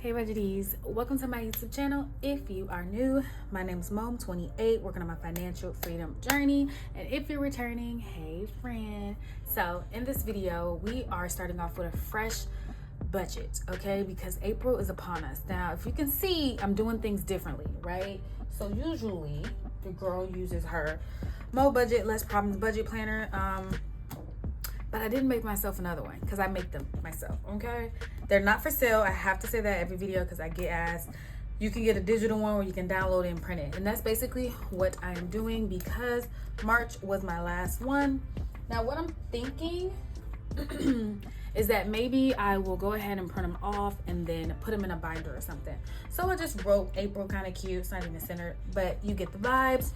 Hey budgeties, welcome to my YouTube channel. If you are new, my name is Mom, 28, working on my financial freedom journey. And if you're returning, hey friend. So in this video, we are starting off with a fresh budget, okay? Because April is upon us. Now, if you can see, I'm doing things differently, right? So usually the girl uses her Mo Budget, Less Problems budget planner. But I didn't make myself another one because I make them myself, okay? They're not for sale. I have to say that every video because I get asked. You can get a digital one or you can download it and print it. And that's basically what I am doing because March was my last one. Now, what I'm thinking is that maybe I will go ahead and print them off and then put them in a binder or something. So I just wrote April, kind of cute. It's not even centered, but you get the vibes.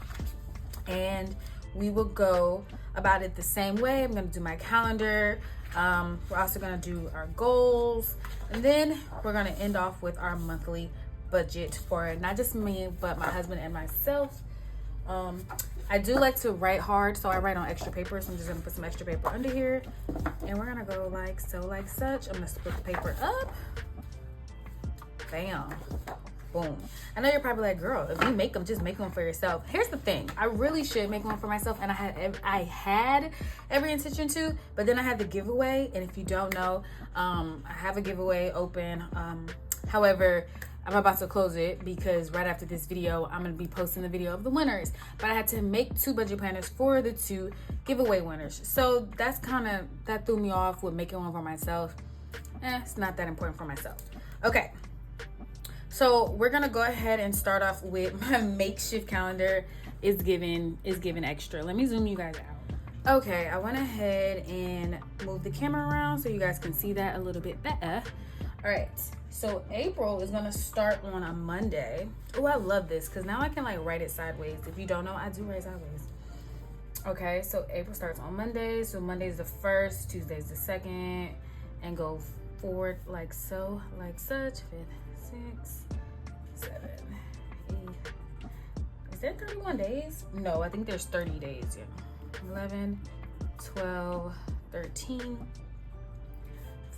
And we will go about it the same way. I'm gonna do my calendar. We're also gonna do our goals. And then we're gonna end off with our monthly budget for not just me, but my husband and myself. I do like to write hard, so I write on extra paper. So I'm just gonna put some extra paper under here. And we're gonna go like so, like such. I'm gonna split the paper up. Bam. Boom. I know you're probably like, girl, if you make them, just make them for yourself. Here's the thing. I really should make one for myself, and I had every intention to, but then I had the giveaway. And if you don't know, I have a giveaway open. However, I'm about to close it because right after this video, I'm going to be posting the video of the winners. But I had to make 2 budget planners for the 2 giveaway winners. So that threw me off with making one for myself. It's not that important for myself. Okay. So we're gonna go ahead and start off with my makeshift calendar is given extra. Let me zoom you guys out. Okay, I went ahead and moved the camera around so you guys can see that a little bit better. All right, so April is gonna start on a Monday. Oh, I love this because now I can like write it sideways. If you don't know, I do write sideways. Okay, so April starts on Monday. So Monday's the 1st, Tuesday's the 2nd, and go forward like so, like such. 5th, 6, 7, 8. Is there 31 days? No, I think there's 30 days. Yeah. 11, 12, 13,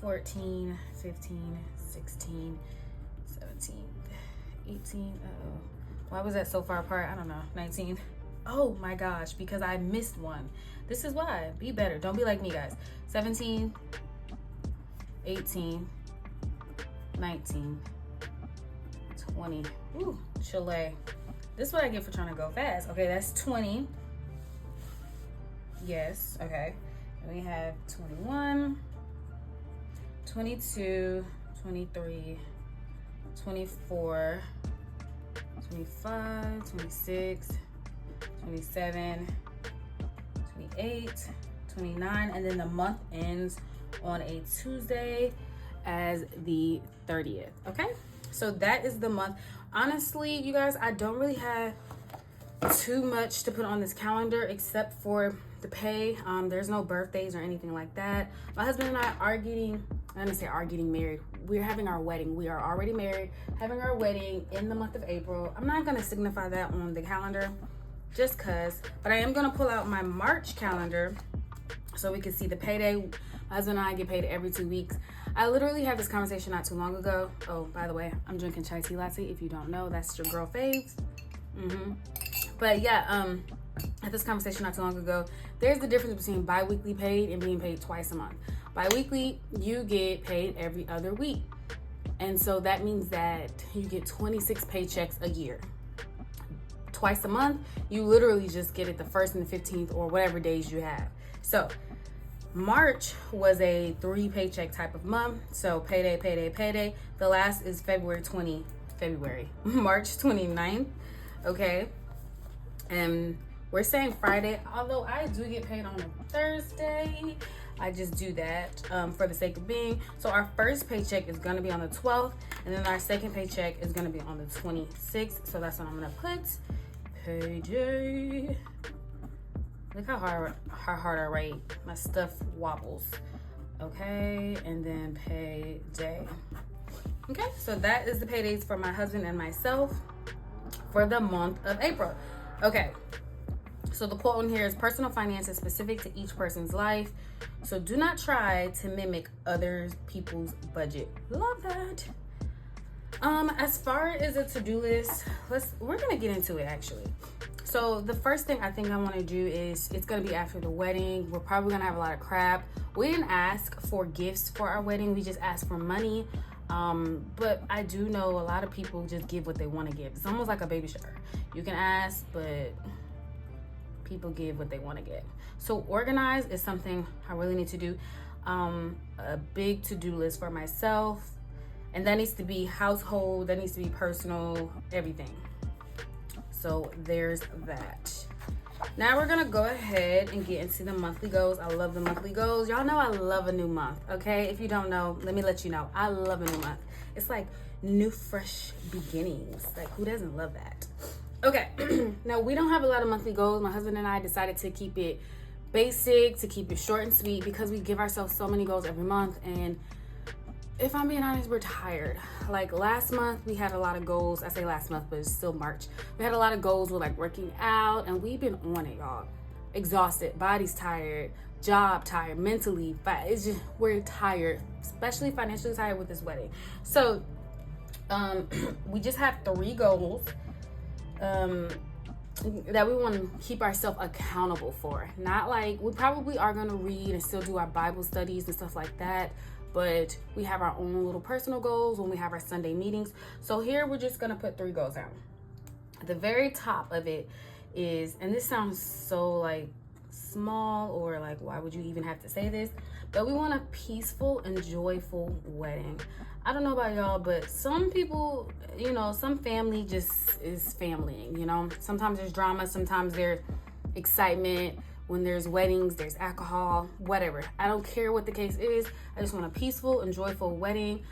14, 15, 16, 17, 18. Why was that so far apart? I don't know. 19. Oh my gosh, because I missed one. This is why. Be better. Don't be like me, guys. 17, 18, 19, 20. Ooh, Chile. This is what I get for trying to go fast. Okay, that's 20. Yes, okay. And we have 21, 22, 23, 24, 25, 26, 27, 28, 29, and then the month ends on a Tuesday as the 30th. Okay, so that is the month. Honestly, you guys, I don't really have too much to put on this calendar except for the pay. There's no birthdays or anything like that. My husband and I are getting, I'm gonna say are getting married. We're having our wedding. We are already married, having our wedding in the month of April. I'm not gonna signify that on the calendar just cause, but I am gonna pull out my March calendar so we can see the payday. My husband and I get paid every 2 weeks. I literally had this conversation not too long ago. Oh, by the way, I'm drinking chai tea latte. If you don't know, that's your girl faves. But yeah, I had this conversation not too long ago. There's the difference between bi-weekly paid and being paid twice a month. Bi-weekly, you get paid every other week. And so that means that you get 26 paychecks a year. Twice a month, you literally just get it the 1st and the 15th or whatever days you have. So March was a 3 paycheck type of month. So payday, payday, payday. The last is March 29th. Okay. And we're saying Friday, although I do get paid on a Thursday. I just do that for the sake of being. So our first paycheck is going to be on the 12th. And then our second paycheck is going to be on the 26th. So that's what I'm going to put. Payday. Look how hard I write. My stuff wobbles. Okay, and then payday. Okay, so that is the paydays for my husband and myself for the month of April. Okay, so the quote in here is personal finance is specific to each person's life. So do not try to mimic other people's budget. Love that. As far as a to-do list, we're gonna get into it actually. So the first thing I think I want to do is, it's gonna be after the wedding. We're probably gonna have a lot of crap. We didn't ask for gifts for our wedding. We just asked for money. But I do know a lot of people just give what they want to give. It's almost like a baby shower. You can ask, but people give what they want to give. So organize is something I really need to do. A big to-do list for myself, and that needs to be household, that needs to be personal, everything. So there's that. Now we're gonna go ahead and get into the monthly goals. I love the monthly goals. Y'all know I love a new month, okay? If you don't know, let me let you know. I love a new month. It's like new, fresh beginnings. Like, who doesn't love that? Okay, now we don't have a lot of monthly goals. My husband and I decided to keep it basic, to keep it short and sweet, because we give ourselves so many goals every month. And if I'm being honest, we're tired. Like last month, we had a lot of goals. I say last month, but it's still March. We had a lot of goals with like working out, and we've been on it, y'all. Exhausted, body's tired, job tired, mentally. It's just, we're tired, especially financially tired with this wedding. So we just have 3 goals that we want to keep ourselves accountable for. Not like, we probably are going to read and still do our Bible studies and stuff like that, but we have our own little personal goals when we have our Sunday meetings. So here we're just going to put 3 goals down. At the very top of it is, and this sounds so like small, or like, why would you even have to say this? But we want a peaceful and joyful wedding. I don't know about y'all, but some people, you know, some family just is familying, you know. Sometimes there's drama, sometimes there's excitement. When there's weddings, there's alcohol, whatever. I don't care what the case is. I just want a peaceful and joyful wedding.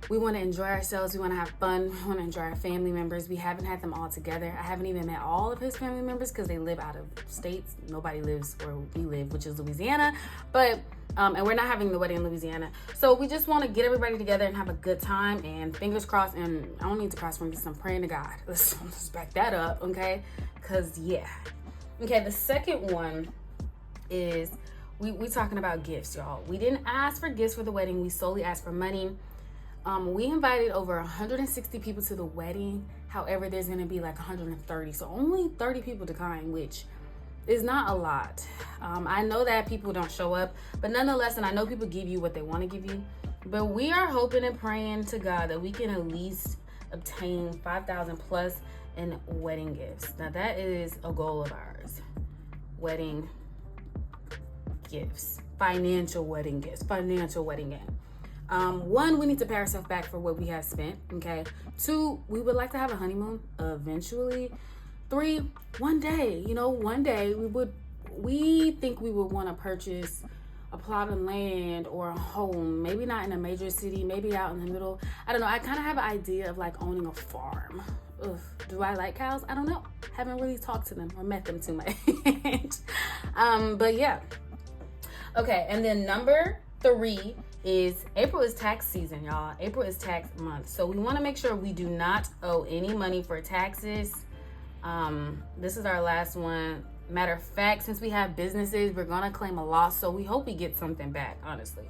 We want to enjoy ourselves. We want to have fun. We want to enjoy our family members. We haven't had them all together. I haven't even met all of his family members because they live out of states. Nobody lives where we live, which is Louisiana. But and we're not having the wedding in Louisiana. So we just want to get everybody together and have a good time, and fingers crossed. And I don't need to cross fingers, I'm praying to God. Let's back that up, okay? Because yeah. Okay, the second one is we talking about gifts, y'all. We didn't ask for gifts for the wedding. We solely asked for money. We invited over 160 people to the wedding. However, there's going to be like 130. So only 30 people declined, which is not a lot. I know that people don't show up, but nonetheless, and I know people give you what they want to give you, but we are hoping and praying to God that we can at least obtain 5,000 plus in wedding gifts. Now that is a goal of ours. Wedding gifts, financial wedding gifts. 1, we need to pay ourselves back for what we have spent, okay? 2, we would like to have a honeymoon eventually. 3, one day we think we would want to purchase a plot of land or a home, maybe not in a major city, maybe out in the middle. I don't know. I kind of have an idea of like owning a farm. Ugh, do I like cows? I don't know. Haven't really talked to them or met them too much. But yeah. Okay, and then number 3 is April is tax season, y'all. April is tax month. So we want to make sure we do not owe any money for taxes. This is our last one. Matter of fact, since we have businesses, we're gonna claim a loss, so we hope we get something back, honestly.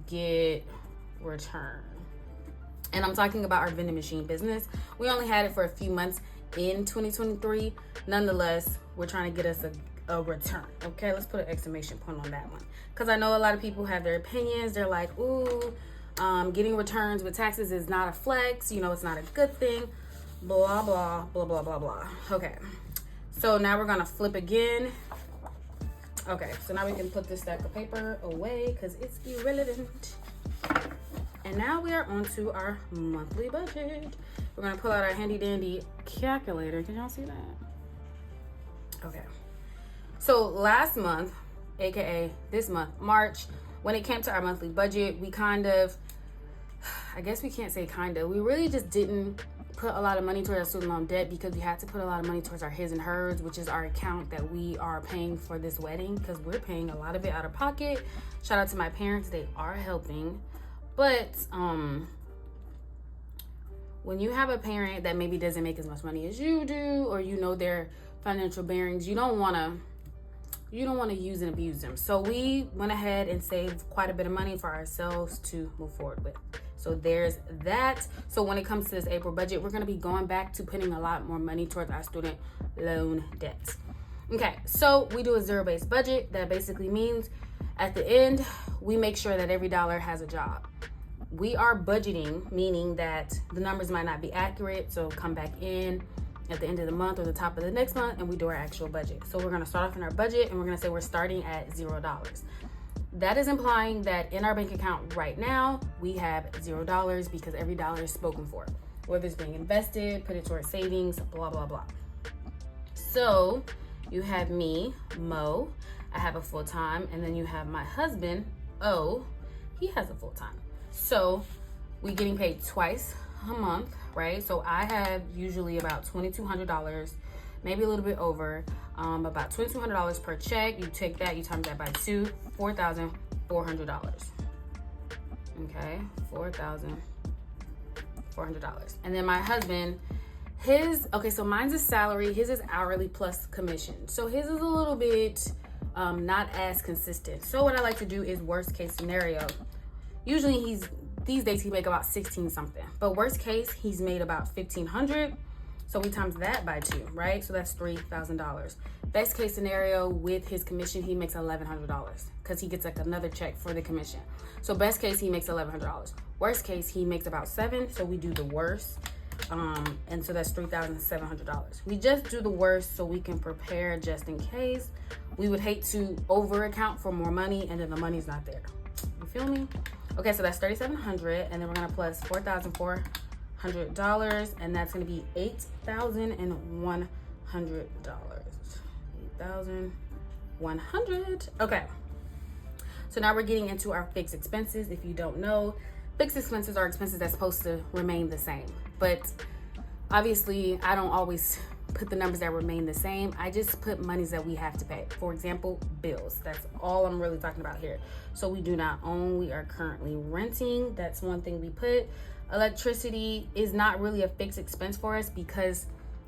Get return. And I'm talking about our vending machine business. We only had it for a few months in 2023. Nonetheless, we're trying to get us a return. Okay, let's put an exclamation point on that one. Because I know a lot of people have their opinions. They're like, ooh, getting returns with taxes is not a flex. You know, it's not a good thing. Blah, blah, blah, blah, blah, blah. Okay, so now we're gonna flip again. Okay, so now we can put this stack of paper away because it's irrelevant. And now we are on to our monthly budget. We're gonna pull out our handy dandy calculator. Can y'all see that? Okay. So last month, AKA this month, March, when it came to our monthly budget, we kind of, I guess we can't say kind of, we really just didn't put a lot of money towards our student loan debt because we had to put a lot of money towards our his and hers, which is our account that we are paying for this wedding because we're paying a lot of it out of pocket. Shout out to my parents, they are helping. But when you have a parent that maybe doesn't make as much money as you do, or you know their financial bearings, you don't want to use and abuse them. So we went ahead and saved quite a bit of money for ourselves to move forward with. So there's that. So when it comes to this April budget, we're going to be going back to putting a lot more money towards our student loan debt. Okay, so we do a zero-based budget. That basically means at the end, we make sure that every dollar has a job. We are budgeting, meaning that the numbers might not be accurate, so come back in at the end of the month or the top of the next month and we do our actual budget. So we're going to start off in our budget and we're going to say we're starting at $0. That is implying that in our bank account right now, we have $0 because every dollar is spoken for. Whether it's being invested, put it towards savings, blah, blah, blah. So you have me, Mo, I have a full-time, and then you have my husband, O, he has a full-time. So we're getting paid twice a month, right? So I have usually about $2,200, maybe a little bit over, about $2,200 per check. You take that, you times that by 2, $4,400. Okay, $4,400. And then my husband, so mine's is salary, his is hourly plus commission. So his is a little bit not as consistent. So what I like to do is worst case scenario. Usually these days he make about 16 something, but worst case he's made about 1,500. So we times that by 2, right? So that's $3,000. Best case scenario with his commission, he makes $1,100 because he gets like another check for the commission. So best case he makes $1,100. Worst case he makes about 7. So we do the worst. And so that's $3,700. We just do the worst so we can prepare just in case. We would hate to over account for more money and then the money's not there. You feel me? Okay, so that's $3,700, and then we're gonna plus $4,400, and that's gonna be $8,100. $8,100. Okay. So now we're getting into our fixed expenses. If you don't know, fixed expenses are expenses that's supposed to remain the same. But obviously, I don't always put the numbers that remain the same. I just put monies that we have to pay. For example, bills. That's all I'm really talking about here. So we do not own, we are currently renting. That's one thing we put. Electricity is not really a fixed expense for us because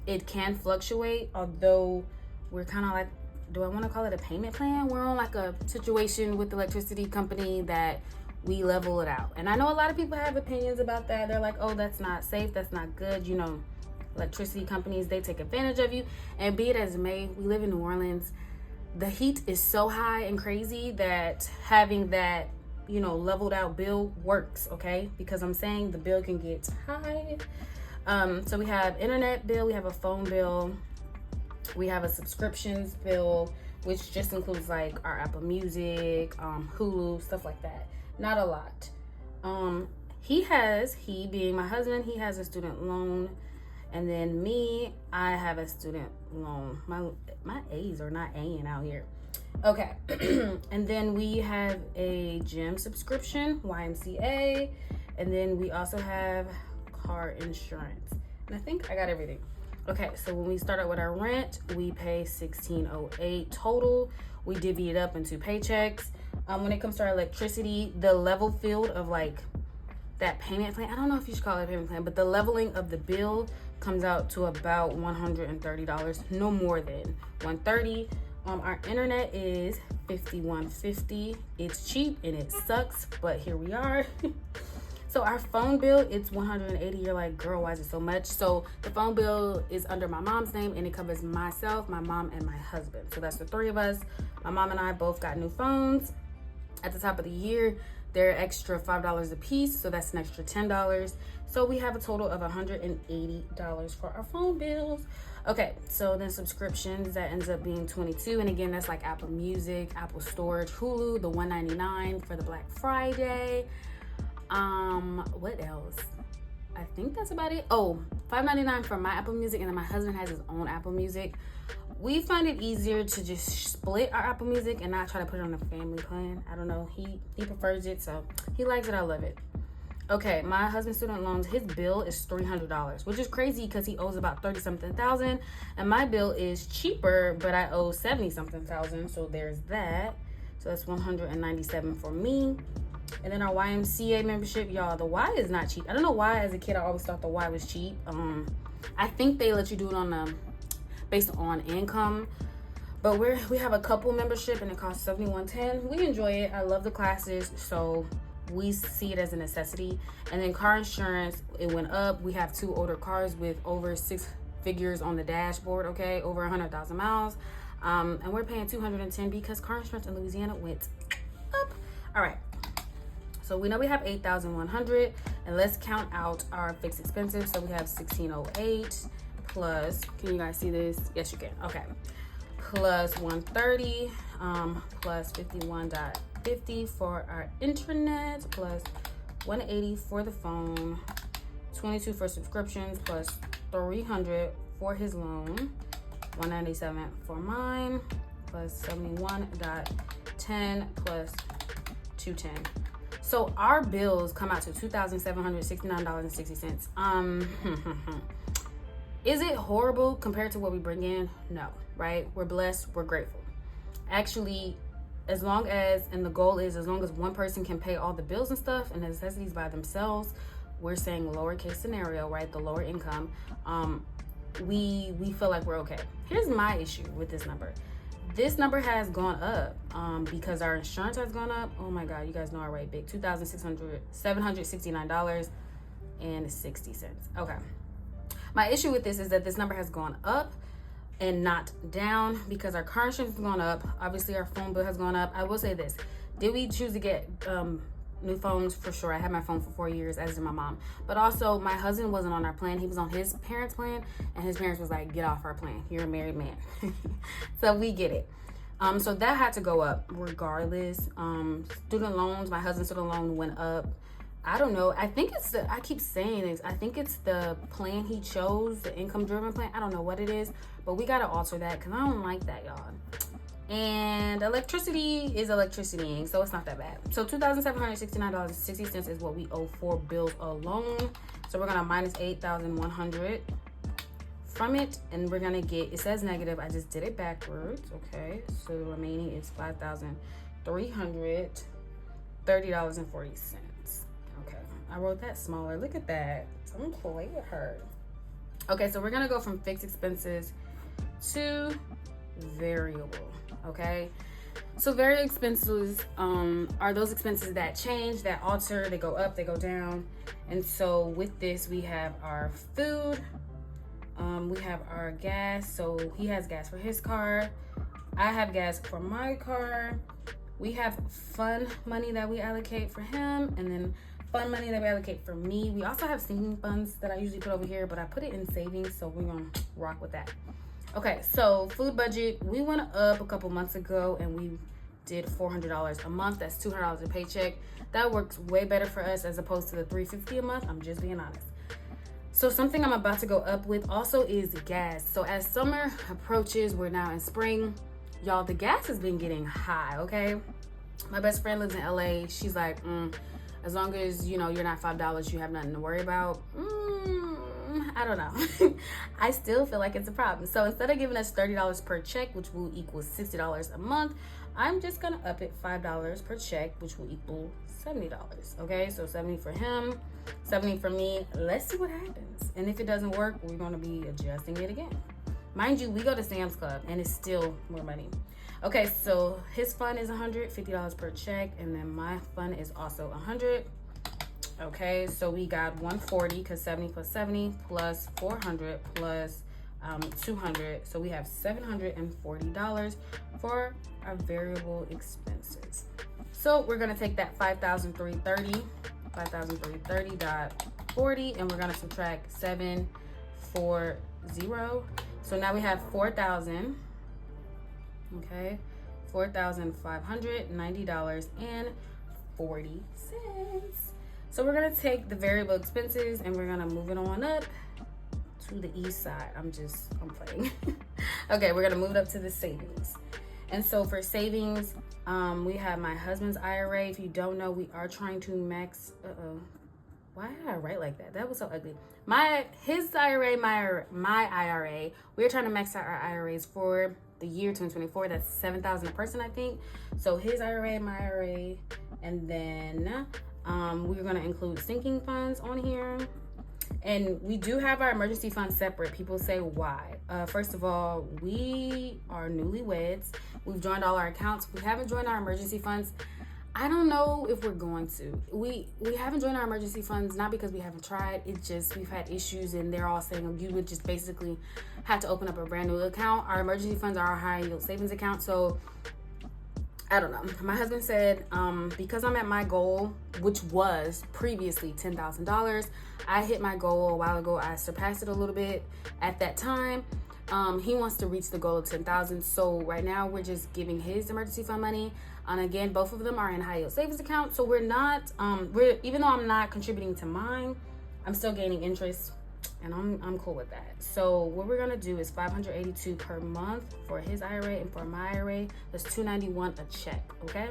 it can fluctuate, although we're kind of like, do I want to call it a payment plan? We're on like a situation with the electricity company that we level it out. And I know a lot of people have opinions about that. They're like, oh, that's not safe, that's not good. You know, electricity companies, they take advantage of you. And be it as it may, we live in New Orleans. The heat is so high and crazy that having that, you know, leveled out bill works, okay? Because I'm saying the bill can get high. So we have internet bill, we have a phone bill, we have a subscriptions bill, which just includes like our Apple Music, Hulu, stuff like that. Not a lot. He being my husband, he has a student loan. And then me, I have a student loan. My A's are not A'ing out here. Okay. And then we have a gym subscription, YMCA. And then we also have car insurance. And I think I got everything. Okay, so when we start out with our rent, we pay $1,608 total. We divvy it up into paychecks. When it comes to our electricity, the level field of like that payment plan, I don't know if you should call it a payment plan, but the leveling of the bill comes out to about $130, no more than $130. Our internet is $51.50. It's cheap and it sucks, but here we are. So our phone bill, it's $180. You're like, girl, why is it so much? So the phone bill is under my mom's name and it covers myself, my mom, and my husband. So that's the 3 of us. My mom and I both got new phones. At the top of the year, they're extra $5 a piece, so that's an extra $10. So we have a total of $180 for our phone bills. Okay, so then subscriptions, that ends up being $22. And again, that's like Apple Music, Apple Storage, Hulu, the $199 for the Black Friday. What else? I think that's about it. Oh, $5.99 for my Apple Music, and then my husband has his own Apple Music. We find it easier to just split our Apple Music and not try to put it on a family plan. I don't know. He prefers it, so he likes it. I love it. Okay, my husband's student loans, his bill is $300, which is crazy because he owes about 30-something thousand, and my bill is cheaper, but I owe 70-something thousand, so there's that. So that's $197 for me. And then our YMCA membership, y'all, the Y is not cheap. I don't know why as a kid I always thought the Y was cheap. I think they let you do it on based on income, but we have a couple membership and it costs $71.10. We enjoy it. I love the classes, so we see it as a necessity. And then car insurance, it went up. We have 2 older cars with over 6 figures on the dashboard, okay, over 100,000 miles. And we're paying $210 because car insurance in Louisiana went up. All right. So we know we have $8,100, and let's count out our fixed expenses. So we have $1,608 plus, can you guys see this? Yes, you can. Okay. Plus 130, plus 51.50 for our internet, plus 180 for the phone, 22 for subscriptions, plus 300 for his loan, 197 for mine, plus 71.10 plus 210. So our bills come out to $2,769.60. Is it horrible compared to what we bring in? No, right? We're blessed, we're grateful. Actually, as long as, and the goal is as long as one person can pay all the bills and stuff and the necessities by themselves, we're saying lowercase scenario, right? The lower income, we feel like we're okay. Here's my issue with this number. This number has gone up because our insurance has gone up. Oh my God, you guys know our rate big. $769.60. Okay. My issue with this is that this number has gone up and not down because our car insurance has gone up. Obviously, our phone bill has gone up. I will say this. Did we choose to get new phones? For sure. I had my phone for 4 years, as did my mom. But also, my husband wasn't on our plan. He was on his parents' plan, and his parents was like, get off our plan. You're a married man. So we get it. So that had to go up regardless. Student loans, my husband's student loan went up. I don't know. I think it's I keep saying this. I think it's the plan he chose, the income-driven plan. I don't know what it is, but we got to alter that because I don't like that, y'all. And electricity is electricity, so it's not that bad. So $2,769.60 is what we owe for bills alone. So we're going to minus $8,100 from it, and we're going to get, it says negative. I just did it backwards, okay? So the remaining is $5,330.40. I wrote that smaller. Look at that. Don't play with her. Okay, so we're gonna go from fixed expenses to variable. Okay, so variable expenses are those expenses that change, that alter, they go up, they go down. And so with this, we have our food, we have our gas. So he has gas for his car, I have gas for my car. We have fund money that we allocate for him, and then fund money that we allocate for me. We also have sinking funds that I usually put over here, but I put it in savings, so we're gonna rock with that. Okay, so food budget, we went up a couple months ago and we did $400 a month. That's $200 a paycheck. That works way better for us as opposed to the $350 a month. I'm just being honest. So something I'm about to go up with also is gas. So as summer approaches, we're now in spring. Y'all, the gas has been getting high, okay? My best friend lives in LA. She's like, as long as, you know, you're not $5, you have nothing to worry about. I don't know. I still feel like it's a problem. So instead of giving us $30 per check, which will equal $60 a month, I'm just gonna up it $5 per check, which will equal $70. Okay, so 70 for him, 70 for me. Let's see what happens. And if it doesn't work, we're gonna be adjusting it again. Mind you, we go to Sam's Club and it's still more money. Okay, so his fund is $150 per check, and then my fund is also $100. Okay, so we got 140 because 70 plus 70 plus 400 plus 200. So we have $740 for our variable expenses. So we're gonna take that 5,330.40, and we're gonna subtract 740. So now we have 4,000. Okay, $4,590.40. So we're gonna take the variable expenses and we're gonna move it on up to the east side. I'm playing. Okay, we're gonna move it up to the savings. And so for savings, we have my husband's IRA. If you don't know, we are trying to max, why did I write like that? That was so ugly. His IRA, my IRA, we're trying to max out our IRAs for the year 2024. That's $7,000 a person, I think. So his IRA, my IRA, and then we're going to include sinking funds on here. And we do have our emergency fund separate. People say why. First of all, we are newlyweds. We've joined all our accounts. We haven't joined our emergency funds. I don't know if we're going to. We haven't joined our emergency funds, not because we haven't tried. It's just we've had issues, and they're all saying you would just basically have to open up a brand new account. Our emergency funds are our high yield savings account. So I don't know. My husband said, because I'm at my goal, which was previously $10,000. I hit my goal a while ago. I surpassed it a little bit at that time. He wants to reach the goal of 10,000. So right now we're just giving his emergency fund money. And again, both of them are in high yield savings account. So we're not, even though I'm not contributing to mine, I'm still gaining interest, and I'm cool with that. So what we're gonna do is $582 per month for his IRA, and for my IRA, that's $291 a check. Okay.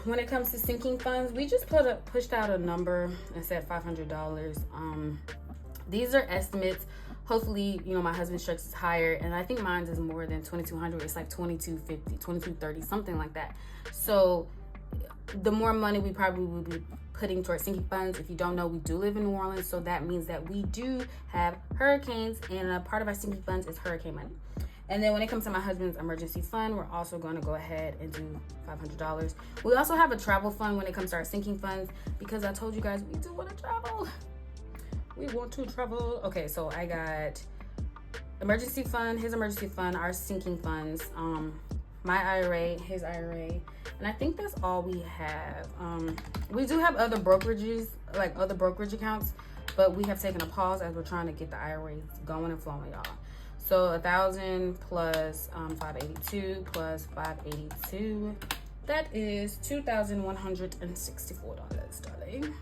When it comes to sinking funds, we just pushed out a number and said $500. These are estimates. Hopefully, my husband's checks is higher, and I think mine is more than $2,200. It's like $2,250, $2,230, something like that. So the more money we probably will be putting towards sinking funds. If you don't know, we do live in New Orleans, so that means that we do have hurricanes, and a part of our sinking funds is hurricane money. And then when it comes to my husband's emergency fund, we're also going to go ahead and do $500. We also have a travel fund when it comes to our sinking funds, because I told you guys we do want to travel. We want to travel. Okay, so I got emergency fund, his emergency fund, our sinking funds, my IRA, his IRA, and I think that's all we have. We do have other brokerages, like other brokerage accounts, but we have taken a pause as we're trying to get the IRAs going and flowing, y'all. So 1,000 plus 582 plus 582, that is $2,164, darling.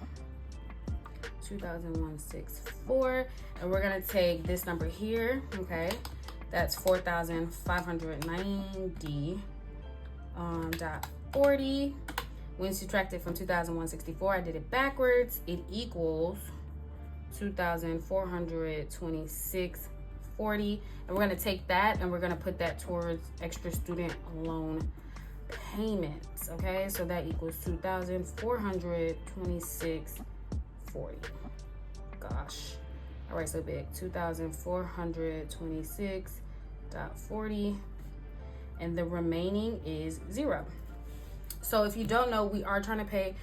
2,164, and we're gonna take this number here. Okay, that's 4,590 .40. When subtracted from 2,164, I did it backwards. It equals 2,426.40, and we're gonna take that and we're gonna put that towards extra student loan payments. Okay, so that equals 2,426.40. Gosh, all right, so big. 2,426.40, and the remaining is 0. So if you don't know, we are trying to pay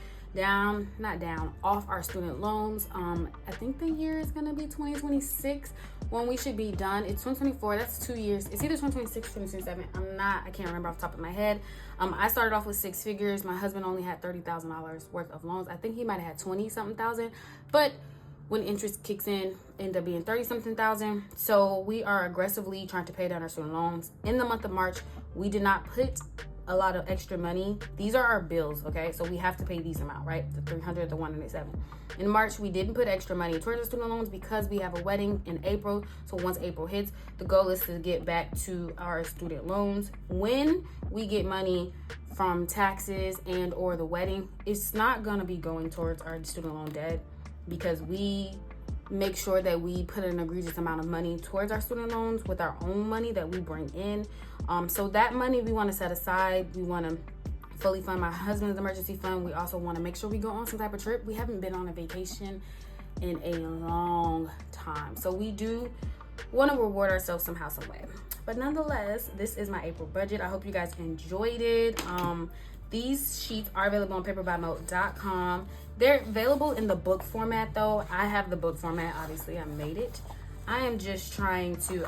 off our student loans. I think the year is gonna be 2026 when we should be done. It's 2024. That's 2 years. It's either 2026 or 2027. I can't remember off the top of my head. I started off with 6 figures. My husband only had $30,000 worth of loans. I think he might have had 20-something thousand, but when interest kicks in, end up being 30-something thousand. So we are aggressively trying to pay down our student loans. In the month of March, we did not put a lot of extra money. These are our bills, okay? So we have to pay these amount, right? The 300, the 197. In March, we didn't put extra money towards the student loans because we have a wedding in April. So once April hits, the goal is to get back to our student loans. When we get money from taxes and or the wedding, it's not gonna be going towards our student loan debt, because we make sure that we put an egregious amount of money towards our student loans with our own money that we bring in. So that money we want to set aside. We want to fully fund my husband's emergency fund. We also want to make sure we go on some type of trip. We haven't been on a vacation in a long time. So we do want to reward ourselves somehow, some way. But nonetheless, this is my April budget. I hope you guys enjoyed it. These sheets are available on paperbymode.com. They're available in the book format though. I have the book format, obviously I made it. I am just trying to,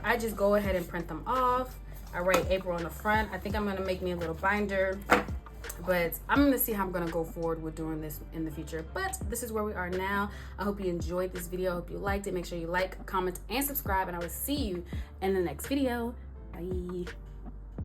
I just go ahead and print them off. I write April on the front. I think I'm gonna make me a little binder, but I'm gonna see how I'm gonna go forward with doing this in the future. But this is where we are now. I hope you enjoyed this video. I hope you liked it. Make sure you like, comment, and subscribe, and I will see you in the next video. Bye.